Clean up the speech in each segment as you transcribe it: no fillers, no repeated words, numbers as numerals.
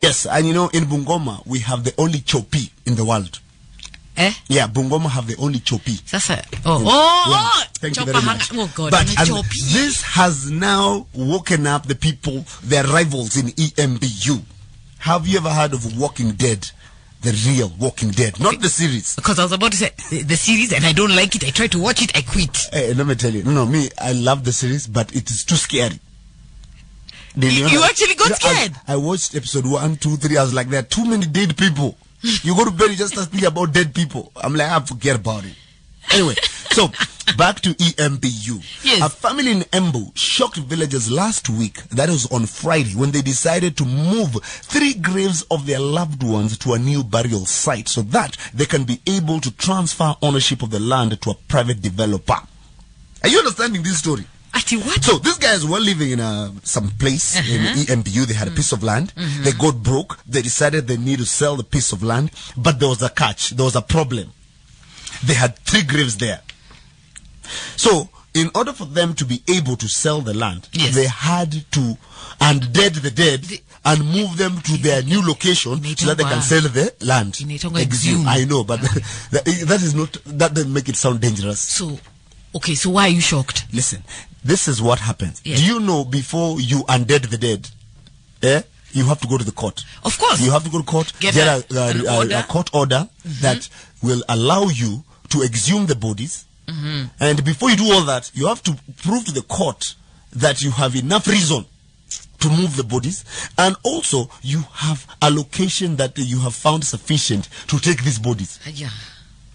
Yes, and you know, in Bungoma, we have the only chopi in the world. Eh? Yeah, Bungoma have the only chopi. Sasa. Thank you very much. Oh God, but chopi. This has now woken up the people, their rivals in EMBU. Have you ever heard of Walking Dead? The real Walking Dead, okay. Not the series. Because I was about to say the series and I don't like it. I try to watch it, I quit. Hey, let me tell you. No, me, I love the series, but it is too scary. You actually got scared? I watched episode 1, 2, 3. I was like, there are too many dead people. You go to bed, you just start thinking about dead people. I'm like, I forget about it. Anyway, so back to EMBU. Yes. A family in Embu shocked villagers last week, that was on Friday, when they decided to move 3 graves of their loved ones to a new burial site so that they can be able to transfer ownership of the land to a private developer. Are you understanding this story? What? So these guys were living in some place in EMBU. They had a piece of land. They got broke. They decided they need to sell the piece of land, but there was a catch. There was a problem. They had 3 graves there. So in order for them to be able to sell the land, yes, they had to undead the dead and move them to their new location so that they can sell the land. Exhume. I know, but that doesn't make it sound dangerous. So, okay, so why are you shocked? Listen, this is what happens. Yes. Do you know before you undead the dead, you have to go to the court? Of course. You have to go to court, get a court order that will allow you to exhume the bodies. And before you do all that, you have to prove to the court that you have enough reason to move the bodies, and also you have a location that you have found sufficient to take these bodies. Yeah.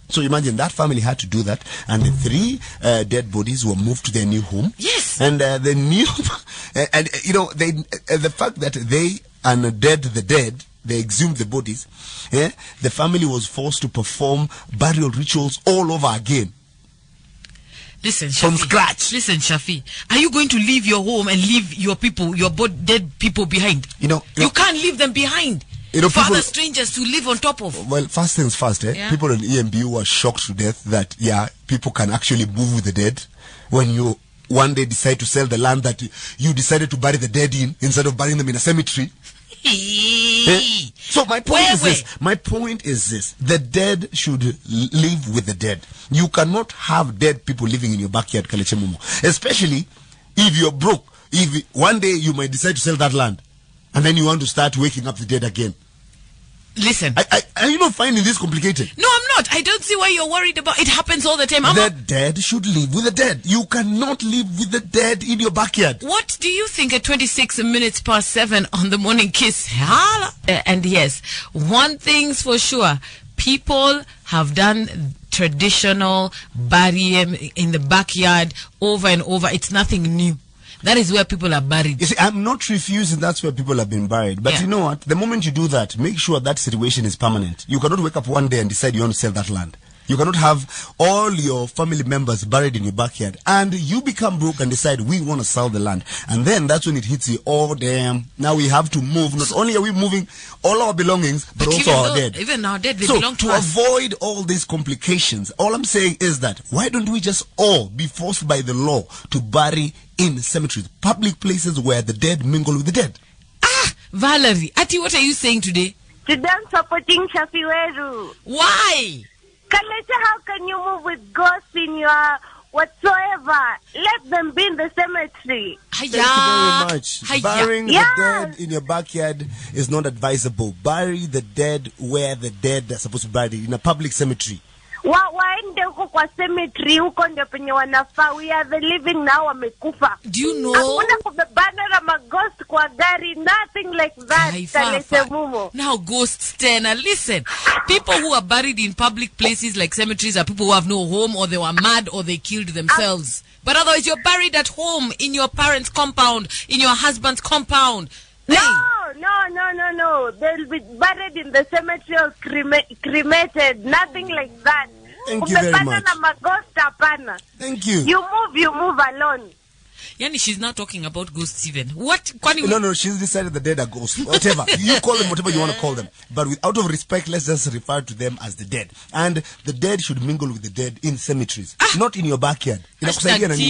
So imagine that family had to do that, and the 3 dead bodies were moved to their new home. Yes. And the new, and you know, the fact that they undead the dead, they exhumed the bodies. The family was forced to perform burial rituals all over again. Listen, Shaffie, from scratch. Listen, Shaffie, are you going to leave your home and leave your people, your dead people behind? You can't leave them behind. For other strangers to live on top of. Well, first things first, Yeah. People in EMBU were shocked to death that, people can actually move with the dead. When you one day decide to sell the land that you decided to bury the dead in, instead of burying them in a cemetery. So my point is this. The dead should live with the dead. You cannot have dead people living in your backyard, Kalekye Mumo. Especially if you're broke. If one day you might decide to sell that land, and then you want to start waking up the dead again. Listen. Are you not finding this complicated? No, I'm not. I don't see why you're worried about it. It happens all the time. The dead should live with the dead. You cannot live with the dead in your backyard. What do you think at 26 minutes past 7 on the morning kiss? And yes, one thing's for sure. People have done traditional burying in the backyard over and over. It's nothing new. That is where people are buried. You see, I'm not refusing that's where people have been buried. But you know what? The moment you do that, make sure that situation is permanent. You cannot wake up one day and decide you want to sell that land. You cannot have all your family members buried in your backyard and you become broke and decide we want to sell the land. And then that's when it hits you, oh damn, now we have to move. Not only are we moving all our belongings, but also our dead. Even our dead, they belong to us. So to avoid all these complications, all I'm saying is that why don't we just all be forced by the law to bury in cemeteries, public places where the dead mingle with the dead? Valerie, Ati, what are you saying today? Today I'm supporting Shaffie Weru. Why? Kalekye, how can you move with ghosts in your whatsoever? Let them be in the cemetery. Thank you very much. Burying the dead in your backyard is not advisable. Bury the dead where the dead are supposed to be buried, in a public cemetery. Waende huko kwa cemetery, huko ndio penye wanafaa. We are the living now, wamekufa. Do you know? Hakuna kubebana na maghost kwa gari, nothing like that. Kalekye Mumo. Now ghosts, Tena, listen. People who are buried in public places like cemeteries are people who have no home, or they were mad, or they killed themselves. But otherwise you're buried at home, in your parents' compound, in your husband's compound. No. They'll be buried in the cemetery or cremated. Nothing like that. Thank you very much. Thank you. You move alone. Yani, she's now talking about ghosts even. What? No, she's decided the dead are ghosts. Whatever. You call them whatever you want to call them. But out of respect, let's just refer to them as the dead. And the dead should mingle with the dead in cemeteries, not in your backyard.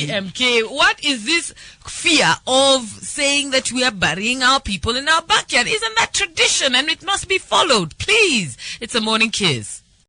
TMK. What is this fear of saying that we are burying our people in our backyard? Isn't that tradition and it must be followed? Please. It's a morning kiss.